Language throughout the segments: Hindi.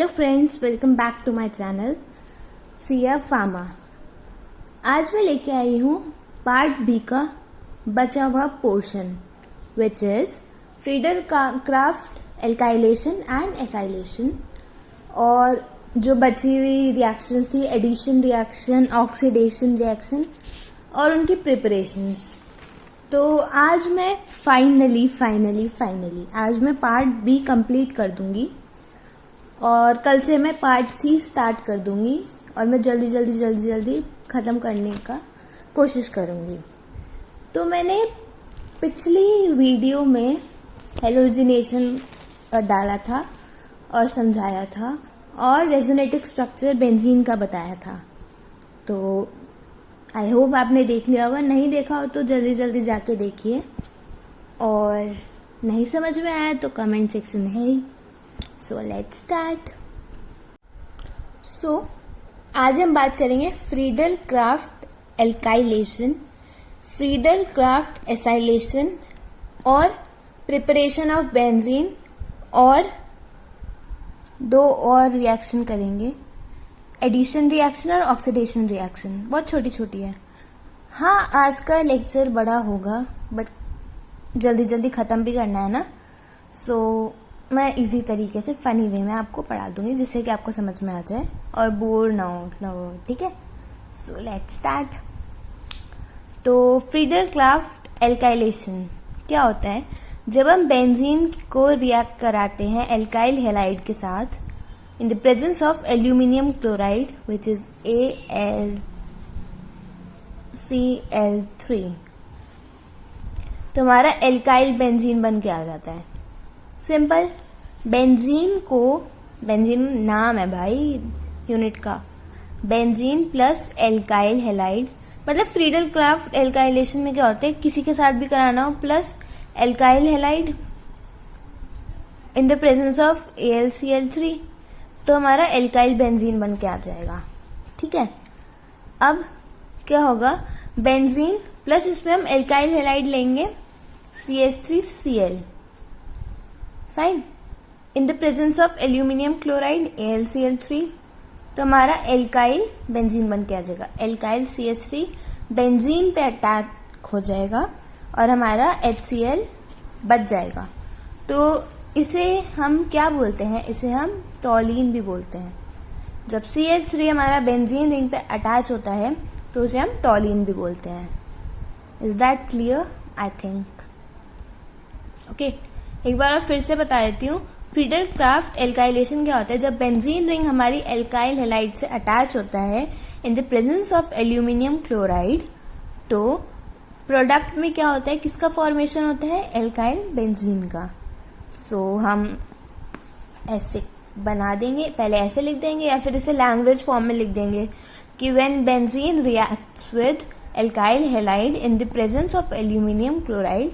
Hello friends, welcome back to my channel Siya pharma. आज मैं लेके आई हूँ पार्ट बी का बचा हुआ portion which is Friedel Crafts alkylation and acylation. और जो बची हुई रिएक्शंस थी, एडिशन रिएक्शन, ऑक्सीडेशन रिएक्शन और उनकी प्रिपरेशंस। तो आज मैं फाइनली आज मैं पार्ट बी कंप्लीट कर दूंगी और कल से मैं पार्ट सी स्टार्ट कर दूंगी और मैं जल्दी ख़त्म करने का कोशिश करूंगी। तो मैंने पिछली वीडियो में हेलोजिनेशन डाला था और समझाया था और रेजोनेटिक स्ट्रक्चर बेंजीन का बताया था। तो आई होप आपने देख लिया होगा, नहीं देखा हो तो जल्दी जाके देखिए, और नहीं समझ में आया तो कमेंट सेक्शन है ही। So let's start. सो आज हम बात करेंगे Friedel Crafts alkylation, Friedel Crafts acylation और प्रिपरेशन ऑफ बेंजीन, और दो और रिएक्शन करेंगे, एडिशन रिएक्शन और ऑक्सीडेशन रिएक्शन। बहुत छोटी है। हाँ, आज का लेक्चर बड़ा होगा बट जल्दी ख़त्म भी करना है ना, सो मैं इजी तरीके से फनी वे में आपको पढ़ा दूंगी जिससे कि आपको समझ में आ जाए और बोर ना हो, ठीक है। So let's start. तो फ्रीडल क्राफ्ट एल्काइलेशन क्या होता है? जब हम बेंजीन को रिएक्ट कराते हैं एल्काइल हैलाइड के साथ in the presence of aluminium chloride which is AlCl3, तो हमारा एल्काइल बेंजीन बन के आ जाता है। सिंपल, बेंजीन नाम है भाई यूनिट का, बेंजीन प्लस एल्काइल हैलाइड। मतलब फ्रीडल क्राफ्ट एल्काइलेशन में क्या होता है, किसी के साथ भी कराना हो plus alkyl halide in the presence of AlCl3, तो हमारा एल्काइल बेंजीन बन के आ जाएगा। ठीक है, अब क्या होगा, बेंजीन प्लस इसमें हम एल्काइल हैलाइड लेंगे CH3Cl, fine, in the presence of aluminium chloride AlCl3, तो हमारा एल्काइल बेंजीन बन के आ जाएगा। एल्काइल CH3 बेंजीन पे अटैक हो जाएगा और हमारा HCl बच जाएगा। तो इसे हम क्या बोलते हैं? इसे हम टॉलीन भी बोलते हैं। जब CH3 हमारा बेंजीन रिंग पे अटैच होता है तो उसे हम टॉलीन भी बोलते हैं। Is that clear? I think okay. एक बार और फिर से बता देती हूँ, फ्रीडल क्राफ्ट एल्काइलेशन क्या होता है? जब बेंजीन रिंग हमारी एल्काइल हैलाइड से अटैच होता है इन the presence of aluminium chloride, तो प्रोडक्ट में क्या होता है, किसका फॉर्मेशन होता है? एल्काइल बेंजीन का। सो हम ऐसे बना देंगे, पहले ऐसे लिख देंगे या फिर इसे लैंग्वेज फॉर्म में लिख देंगे कि when benzene reacts with alkyl halide in the presence of aluminium chloride,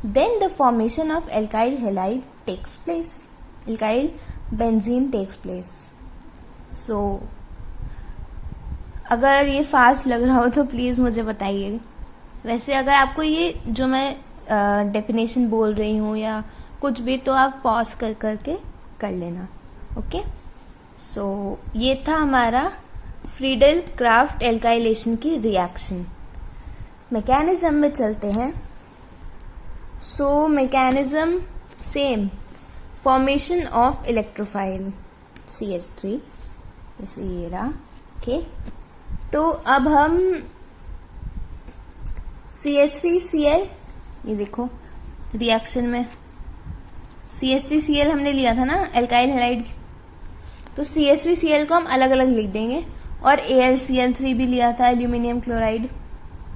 then the formation of alkyl halide takes place, alkyl benzene takes place. So अगर ये फास्ट लग रहा हो तो प्लीज मुझे बताइए। वैसे अगर आपको ये जो मैं डेफिनेशन बोल रही हूँ या कुछ भी, तो आप पॉज करके कर लेना। ओके, सो ये था हमारा फ्रीडल क्राफ्ट एल्काइलेशन की रिएक्शन। मैकेनिज्म में चलते हैं। So mechanism same, formation of electrophile CH3, जैसे ये रहा। ओके, तो अब हम CH3Cl, ये देखो रिएक्शन में CH3Cl हमने लिया था ना एल्काइल हैलाइड, तो CH3Cl को हम अलग अलग लिख देंगे, और AlCl3 भी लिया था एल्यूमिनियम क्लोराइड।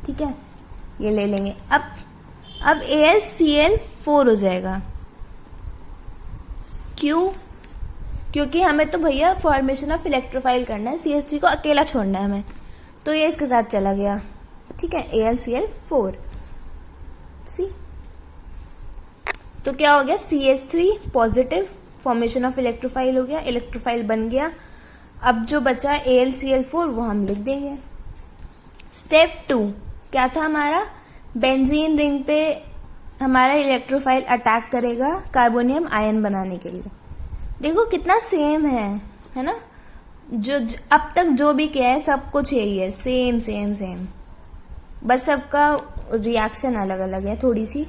ठीक है, ये ले लेंगे। अब AlCl4 हो जाएगा। क्यों? क्योंकि हमें तो भैया फॉर्मेशन ऑफ इलेक्ट्रोफाइल करना है, CH3 को अकेला छोड़ना है हमें, तो ये इसके साथ चला गया। ठीक है, AlCl4 सी, तो क्या हो गया, CH3 positive, formation of electrophile हो गया, इलेक्ट्रोफाइल बन गया। अब जो बचा AlCl4 वो हम लिख देंगे। स्टेप 2 क्या था हमारा, बेंजीन रिंग पे हमारा इलेक्ट्रोफाइल अटैक करेगा कार्बोनियम आयन बनाने के लिए। देखो कितना सेम है, है ना। जो अब तक जो भी किया है सब कुछ यही है, सेम सेम सेम, बस सबका रिएक्शन अलग अलग है थोड़ी सी,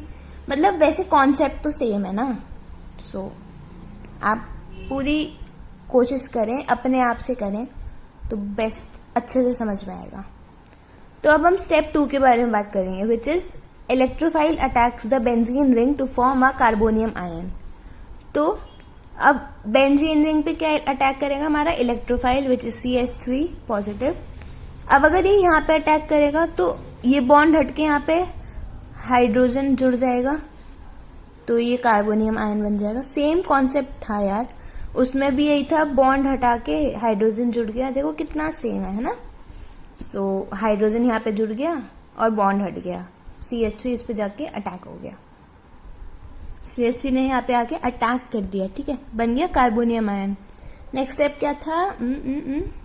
मतलब वैसे कॉन्सेप्ट तो सेम है ना। सो आप पूरी कोशिश करें, अपने आप से करें तो बेस्ट अच्छे से समझ में आएगा। तो अब हम स्टेप 2 के बारे में बात करेंगे, which is electrophile attacks the benzene ring to form a carbonium ion. तो अब बेंजीन रिंग पे क्या अटैक करेगा, हमारा electrophile which is CH3 positive. अब अगर ये यहाँ पे अटैक करेगा तो ये बॉन्ड हटके यहाँ पे हाइड्रोजन जुड़ जाएगा, तो ये कार्बोनियम आयन बन जाएगा। सेम कॉन्सेप्ट था यार, उसमें भी यही था, बॉन्ड हटा के हाइड्रोजन जुड़ गया, देखो कितना सेम है ना। सो हाइड्रोजन यहाँ पे जुड़ गया और बॉन्ड हट गया, CH3 इस पे जाके अटैक हो गया, CH3 ने यहाँ पे आके अटैक कर दिया, ठीक है, बन गया कार्बोनियम आयन। नेक्स्ट स्टेप क्या था,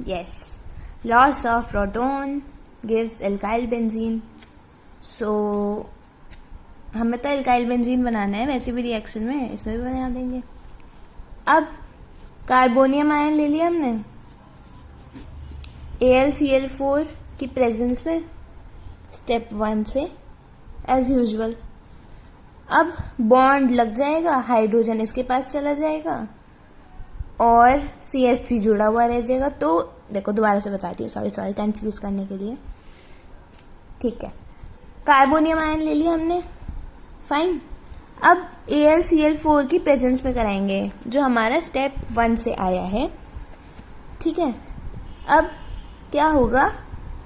yes, loss of proton gives alkyl benzene. So हमें तो एल्काइल बेंजीन बनाना है, वैसे भी रिएक्शन में इसमें भी बना देंगे। अब कार्बोनियम आयन ले लिया हमने AlCl4 की प्रेजेंस में, स्टेप 1 से एज यूजुअल। अब बॉन्ड लग जाएगा, हाइड्रोजन इसके पास चला जाएगा और CH3 जुड़ा हुआ रह जाएगा। तो देखो दोबारा से बताती हूँ, सॉरी कंफ्यूज करने के लिए, ठीक है। कार्बोनियम आयन ले लिया हमने, फाइन। अब AlCl4 की प्रेजेंस में कराएंगे, जो हमारा स्टेप 1 से आया है, ठीक है। अब क्या होगा,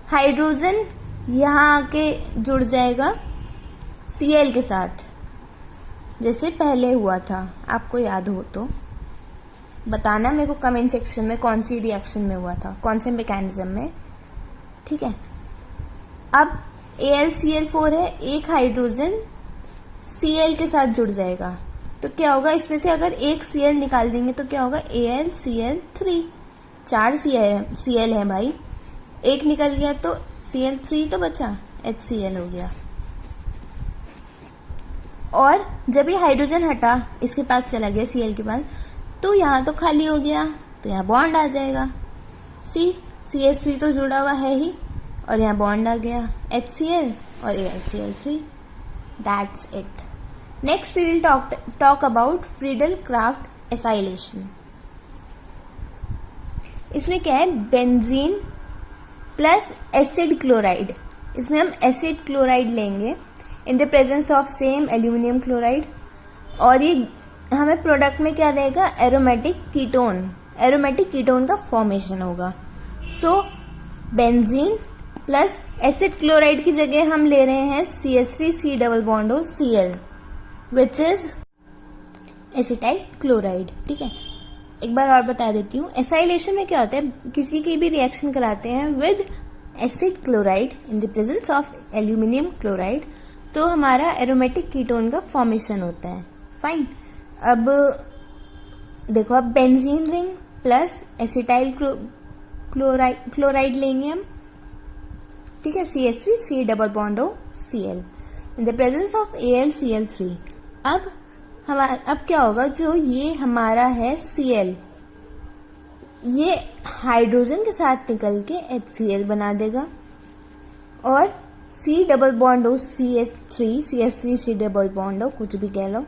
हाइड्रोजन यहाँ आके जुड़ जाएगा Cl के साथ, जैसे पहले हुआ था, आपको याद हो तो बताना मेरे को कमेंट सेक्शन में कौन सी रिएक्शन में हुआ था, कौन से मैकेनिज्म में, ठीक है। अब AlCl4 है, एक हाइड्रोजन Cl के साथ जुड़ जाएगा, तो क्या होगा, इसमें से अगर एक Cl निकाल देंगे तो क्या होगा, AlCl3। 4 Cl है भाई, एक निकल गया तो Cl3 तो बचा, HCl हो गया। और जब ये हाइड्रोजन हटा, इसके पास चला गया Cl के पास, तो यहाँ तो खाली हो गया, तो यहाँ बॉन्ड आ जाएगा, CH3 तो जुड़ा हुआ है ही, और यहाँ बॉन्ड आ गया, HCl और AlCl3। That's it. Next we will talk about Friedel Craft acylation. इसमें क्या है, बेंजीन प्लस एसिड क्लोराइड, इसमें हम एसिड क्लोराइड लेंगे इन the presence of same aluminium chloride, और ये हमें प्रोडक्ट में क्या देगा, एरोमेटिक कीटोन का फॉर्मेशन होगा। सो बेंजीन प्लस एसिड क्लोराइड की जगह हम ले रहे हैं CH3C डबल बॉन्ड हो Cl which is acetyl chloride, ठीक है। एक बार और बता देती हूँ, एसाइलेशन में क्या होता है, किसी की भी रिएक्शन कराते हैं with acid chloride in the presence of aluminium chloride, तो हमारा एरोमेटिक कीटोन का फॉर्मेशन होता है, फाइन। अब देखो, अब benzene ring plus acetyl chloride लेंगे हम, ठीक है, CH3C डबल बॉन्ड हो Cl in the presence of AlCl3। अब क्या होगा, जो ये हमारा है Cl, ये हाइड्रोजन के साथ निकल के HCl बना देगा, और C डबल बॉन्ड हो CH3C डबल बॉन्ड हो, कुछ भी कह लो,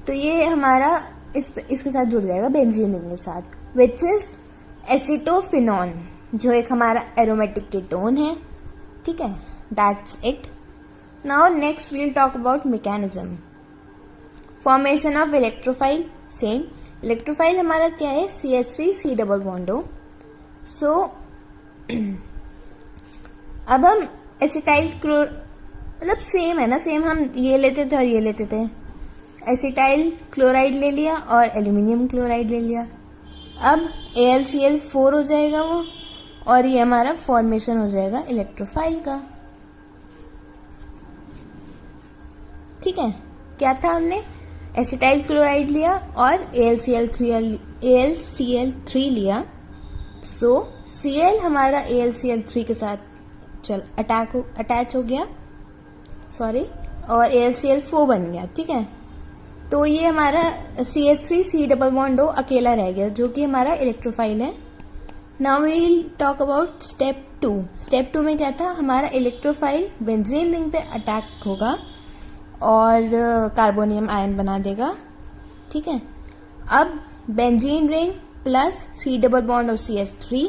तो ये हमारा इसके साथ जुड़ जाएगा बेंजीन रिंग के साथ, विच इज एसिटोफिनॉन, जो एक हमारा एरोमेटिक कीटोन है, ठीक है। That's it. Now next we'll talk about mechanism. Formation of electrophile, same, electrophile हमारा क्या है, CH3C डबल बॉन्ड हो। सो अब हम एसिटाइल मतलब सेम है ना, सेम हम ये लेते थे और ये लेते थे, एसिटाइल क्लोराइड ले लिया और एल्यूमिनियम क्लोराइड ले लिया। अब AlCl4 हो जाएगा वो, और ये हमारा फॉर्मेशन हो जाएगा इलेक्ट्रोफाइल का, ठीक है। क्या था, हमने एसिटाइल क्लोराइड लिया और AlCl3 लिया। सो Cl हमारा AlCl3 के साथ अटैच हो गया, सॉरी, और AlCl4 बन गया, ठीक है। तो ये हमारा CH3 C double bond O अकेला रह गया, जो कि हमारा इलेक्ट्रोफाइल है। Now we will talk about step 2। Step 2 में क्या था, हमारा इलेक्ट्रोफाइल बेंजीन रिंग पे अटैक होगा और कार्बोनियम आयन बना देगा। ठीक है, अब benzene ring plus C double bond और CH3,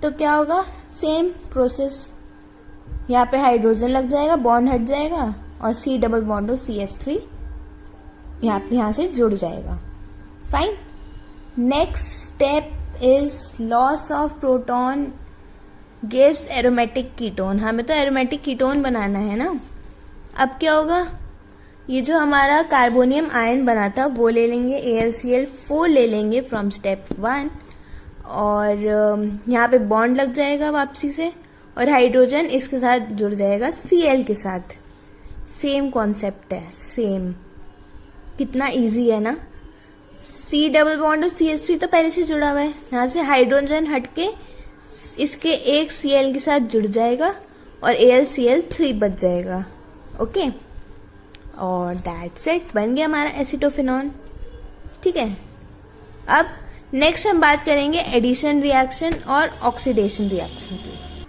तो क्या होगा, सेम प्रोसेस, यहाँ पे हाइड्रोजन लग जाएगा, बॉन्ड हट जाएगा और C डबल बॉन्ड और CH3 यहाँ से जुड़ जाएगा। Fine. Next step is loss of proton gives aromatic ketone. हमें तो एरोमेटिक कीटोन बनाना है ना। अब क्या होगा, ये जो हमारा कार्बोनियम आयन बना था वो ले लेंगे, AlCl4 ले लेंगे फ्रॉम स्टेप 1 और यहाँ पे बॉन्ड लग जाएगा वापसी से और हाइड्रोजन इसके साथ जुड़ जाएगा Cl के साथ। सेम कॉन्सेप्ट है, सेम। कितना इजी है ना। C डबल बॉन्ड और CH3 तो पहले से जुड़ा हुआ है, यहाँ से हाइड्रोजन हटके इसके एक Cl के साथ जुड़ जाएगा और AlCl3 बच जाएगा। ओके, और दैट्स इट, बन गया हमारा एसिटोफिनॉन। ठीक है, अब नेक्स्ट हम बात करेंगे एडिशन रिएक्शन और ऑक्सीडेशन रिएक्शन की।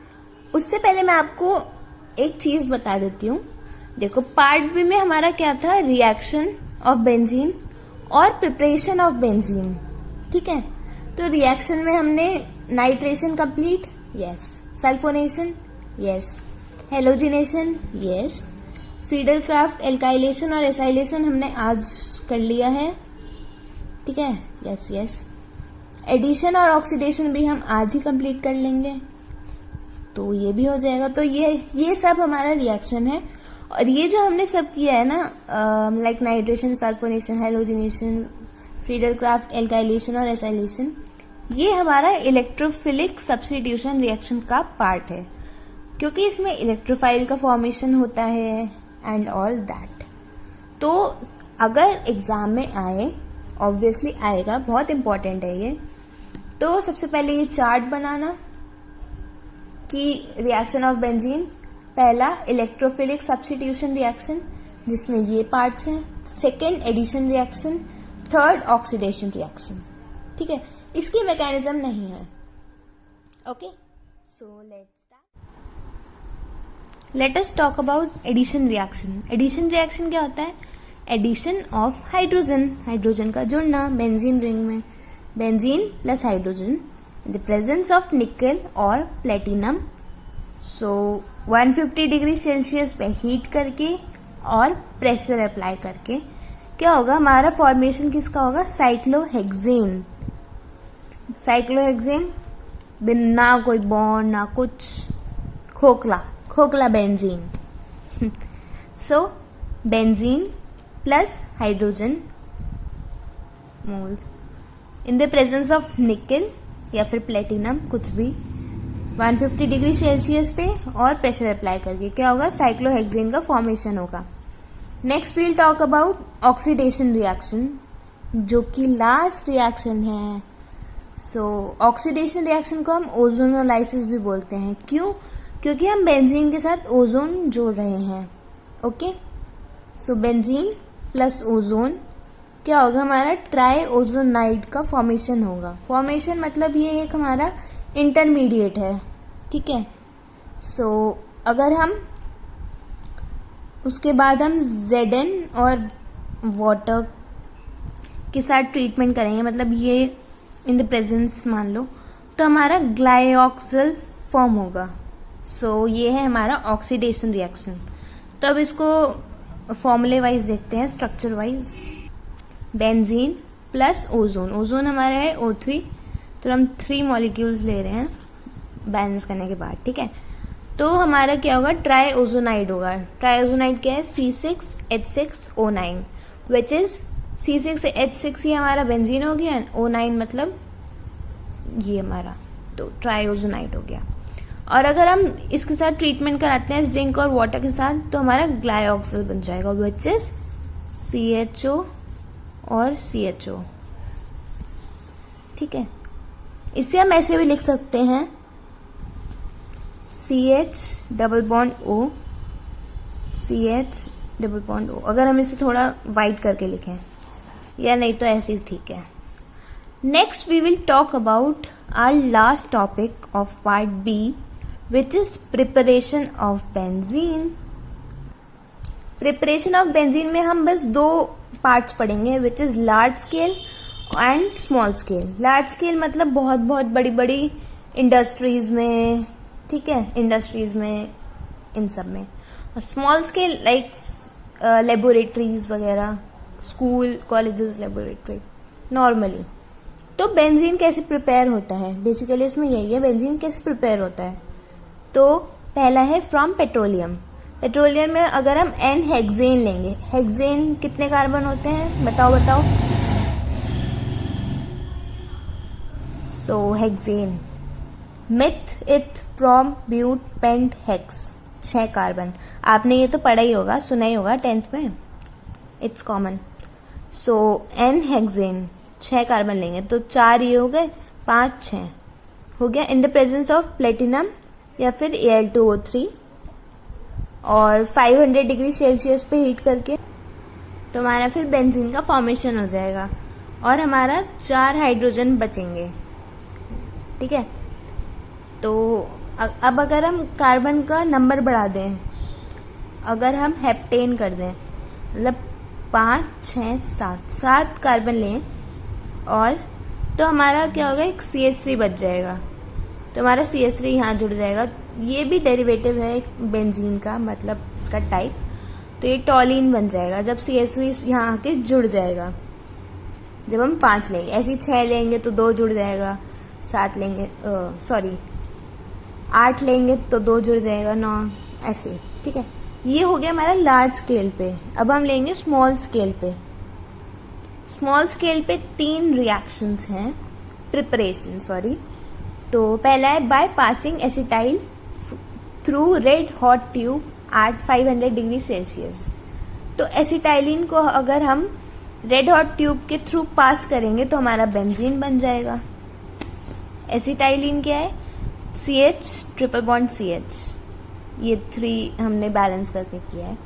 उससे पहले मैं आपको एक चीज बता देती हूँ। देखो, पार्ट बी में हमारा क्या था, रिएक्शन ऑफ बेंजीन और प्रिपरेशन ऑफ बेंजीन। ठीक है, तो रिएक्शन में हमने nitration complete, yes, sulphonation, yes, halogenation, yes, Friedel Crafts alkylation और एसाइलेशन हमने आज कर लिया है। ठीक है, यस यस। एडिशन और ऑक्सीडेशन भी हम आज ही कंप्लीट कर लेंगे, तो ये भी हो जाएगा। तो ये सब हमारा रिएक्शन है। और ये जो हमने सब किया है ना, like nitration, sulphonation, halogenation, Friedel Crafts alkylation और एसाइलेशन, ये हमारा इलेक्ट्रोफिलिक सब्स्टिट्यूशन रिएक्शन का पार्ट है, क्योंकि इसमें इलेक्ट्रोफाइल का फॉर्मेशन होता है एंड ऑल दैट। तो अगर एग्जाम में आए, ऑब्वियसली आएगा, बहुत इंपॉर्टेंट है ये। तो सबसे पहले ये चार्ट बनाना कि रिएक्शन ऑफ बेंजीन, पहला इलेक्ट्रोफिलिक सब्स्टिट्यूशन रिएक्शन जिसमें ये पार्ट्स हैं, second addition reaction, third oxidation reaction. ठीक है, इसकी मैकेनिज्म नहीं है। Okay, so let us talk about addition reaction. Addition reaction क्या होता है, एडिशन ऑफ हाइड्रोजन, हाइड्रोजन का जुड़ना बेंजीन रिंग में, benzene plus hydrogen in the presence of nickel और प्लेटिनम। सो 150 डिग्री सेल्सियस पे हीट करके और प्रेशर अप्लाई करके क्या होगा, हमारा फॉर्मेशन किसका होगा, साइक्लोहेक्सेन। साइक्लोहेक्सेन बिना कोई बॉन्ड ना कुछ, खोखला benzene. So benzene plus hydrogen moles in the presence of निकल या फिर प्लेटिनम, कुछ भी, 150 डिग्री सेल्सियस पे और प्रेशर अप्लाई करके क्या होगा, साइक्लोहेक्सेन का फॉर्मेशन होगा। Next we'll talk about oxidation reaction, जो कि लास्ट रिएक्शन है। सो ऑक्सीडेशन रिएक्शन को हम ओजोनोलाइसिस भी बोलते हैं। क्यों? क्योंकि हम बेंजीन के साथ ओजोन जोड़ रहे हैं। ओके, सो बेंजीन प्लस ओजोन क्या होगा, हमारा ट्राई ओजोनाइड का फॉर्मेशन होगा। फॉर्मेशन मतलब ये एक हमारा इंटरमीडिएट है। ठीक है, सो अगर हम उसके बाद हम Zn और वाटर के साथ ट्रीटमेंट करेंगे, मतलब ये इन द प्रेजेंस मान लो, तो हमारा ग्लाइऑक्सिल फॉर्म होगा। सो ये है हमारा ऑक्सीडेशन रिएक्शन। तो अब इसको फॉर्मूले वाइज देखते हैं, structure wise. Benzene plus ozone, ozone हमारा है O3, तो हम 3 मॉलिक्यूल्स ले रहे हैं बैलेंस करने के बाद। ठीक है, तो हमारा क्या होगा, ट्राई ओजोनाइड होगा। ट्राई ओजोनाइड क्या है, C6H6O9, विच इज C6H6 ये हमारा बेंजीन हो गया, O9 मतलब ये हमारा, तो ट्राई ओजोनाइड हो गया। और अगर हम इसके साथ ट्रीटमेंट कराते हैं जिंक और वाटर के साथ, तो हमारा ग्लाइऑक्सिल बन जाएगा, विच इज CHO और CHO। ठीक है, इसे हम ऐसे भी लिख सकते हैं, CH double bond O, CH double bond O। अगर हम इसे थोड़ा वाइट करके लिखें या नहीं तो ऐसे ही ठीक है। Next we will talk about our last topic of part B which is preparation of benzene. Preparation of benzene में हम बस 2 पार्ट्स पढ़ेंगे which is large scale and small scale. Large scale मतलब बहुत बहुत बड़ी बड़ी इंडस्ट्रीज में, ठीक है, इंडस्ट्रीज में, इन सब में। और स्मॉल स्केल लाइक लेबोरेटरीज वगैरह, स्कूल कॉलेजेस लेबोरेटरी नॉर्मली। तो बेंजीन कैसे प्रिपेयर होता है, बेसिकली इसमें यही है बेंजीन कैसे प्रिपेयर होता है। तो पहला है फ्रॉम पेट्रोलियम। पेट्रोलियम में अगर हम एन हेक्सेन लेंगे, हेक्सेन कितने कार्बन होते हैं बताओ। So hexane meth eth from but pent hex, 6 carbon. आपने ये तो पढ़ा ही होगा, सुना ही होगा 10th में, it's common. So n hexane 6 carbon लेंगे तो 4 ये हो गए, 5 6 हो गया इन द प्रेजेंस ऑफ प्लेटिनम या फिर Al2O3 और 500 डिग्री सेल्सियस पे हीट करके तो हमारा फिर बेंजीन का फॉर्मेशन हो जाएगा और हमारा 4 हाइड्रोजन बचेंगे, ठीक है। तो अब अगर हम कार्बन का नंबर बढ़ा दें, अगर हम हेप्टेन कर दें मतलब 5 6 7 कार्बन लें और तो हमारा क्या होगा, एक CH3 बच जाएगा। तो हमारा CH3 यहाँ जुड़ जाएगा। ये भी डेरिवेटिव है बेंजीन का, मतलब इसका टाइप। तो ये टॉलिन बन जाएगा जब CH3 यहाँ आके जुड़ जाएगा। जब हम 5 लेंगे, ऐसे 6 लेंगे तो 2 जुड़ जाएगा, 7 लेंगे 8 लेंगे तो 2 जुड़ जाएगा, 9 ऐसे, ठीक है। ये हो गया हमारा लार्ज स्केल पे। अब हम लेंगे स्मॉल स्केल पे। स्मॉल स्केल पे 3 रिएक्शंस हैं, प्रिपरेशन सॉरी। तो पहला है by passing acetyl through red hot tube at 500 degree Celsius. तो एसिटाइलिन को अगर हम रेड हॉट ट्यूब के थ्रू पास करेंगे तो हमारा बेंजीन बन जाएगा। एसिटाइलिन क्या है, CH ट्रिपल बॉन्ड CH, ये 3 हमने बैलेंस करके किया है।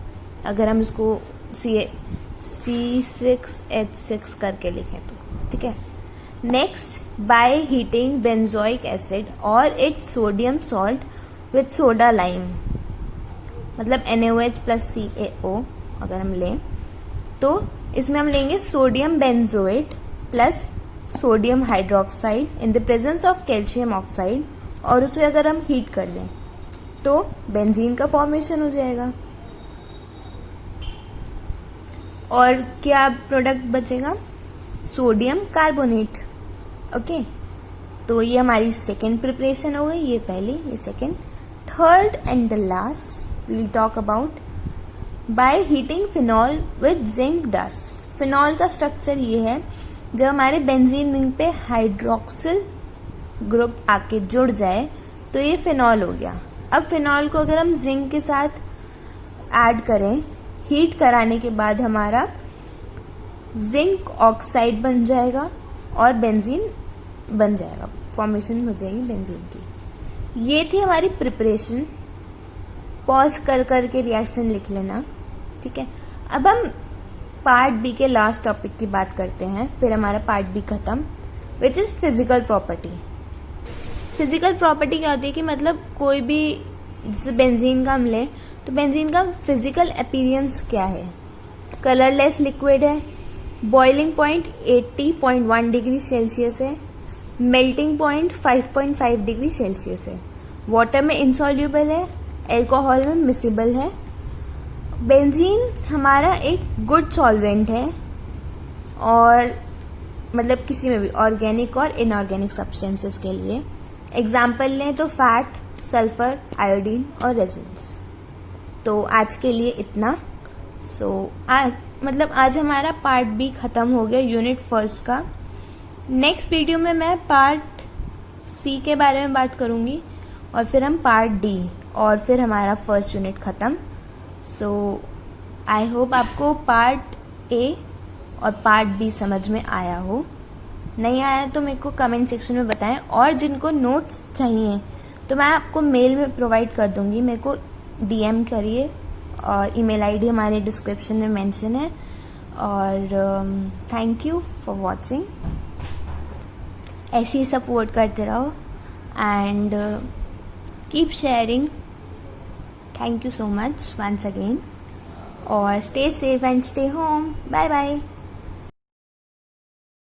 अगर हम इसको C6H6 करके लिखें तो ठीक है। Next by heating benzoic acid और its sodium salt with soda lime, मतलब NaOH प्लस CaO अगर हम लें तो इसमें हम लेंगे sodium benzoate plus sodium hydroxide in the presence of calcium oxide और उसे अगर हम हीट कर लें तो बेंजीन का फॉर्मेशन हो जाएगा। और क्या प्रोडक्ट बचेगा, सोडियम कार्बोनेट। ओके, तो ये हमारी सेकेंड प्रिपरेशन हो गई, ये पहली, ये second. Third and the last we'll talk about by heating phenol with zinc dust. Phenol का स्ट्रक्चर ये है, जब हमारे बेंजीन रिंग पे हाइड्रोक्सिल ग्रुप आके जुड़ जाए तो ये फिनॉल हो गया। अब फिनॉल को अगर हम जिंक के साथ ऐड करें, हीट कराने के बाद हमारा जिंक ऑक्साइड बन जाएगा और बेंजीन बन जाएगा, फॉर्मेशन हो जाएगी बेंजीन की। ये थी हमारी प्रिपरेशन। पॉज कर कर के रिएक्शन लिख लेना, ठीक है। अब हम पार्ट बी के लास्ट टॉपिक की बात करते हैं, फिर हमारा पार्ट बी खत्म, which is physical property. Physical property क्या होती है कि मतलब कोई भी, जैसे बेंजीन का हम लें तो बेंजीन का फिजिकल अपीयरेंस क्या है, कलरलेस लिक्विड है, बॉइलिंग पॉइंट 80.1 डिग्री सेल्सियस है, मेल्टिंग पॉइंट 5.5 डिग्री सेल्सियस है, वाटर में इंसॉल्यूबल है, एल्कोहल में मिसिबल है। बेंजीन हमारा एक गुड सॉल्वेंट है और मतलब किसी में भी ऑर्गेनिक और इनऑर्गेनिक सब्सटेंसेस के लिए। एग्जाम्पल लें तो फैट, सल्फर, आयोडीन और रेजिन्स। तो आज के लिए इतना। आज हमारा पार्ट बी खत्म हो गया यूनिट फर्स्ट का। नेक्स्ट वीडियो में मैं पार्ट सी के बारे में बात करूंगी और फिर हम पार्ट डी और फिर हमारा फर्स्ट यूनिट खत्म। आई होप आपको पार्ट ए और पार्ट बी समझ में आया हो। नहीं आया तो मेरे को कमेंट सेक्शन में बताएं, और जिनको नोट्स चाहिए तो मैं आपको मेल में प्रोवाइड कर दूंगी, मेरे को DM करिए और ईमेल आईडी हमारे डिस्क्रिप्शन में मेंशन है। और थैंक यू फॉर वॉचिंग। ऐसे ही सपोर्ट करते रहो and keep sharing. Thank you so much once again और stay safe and stay home. Bye bye.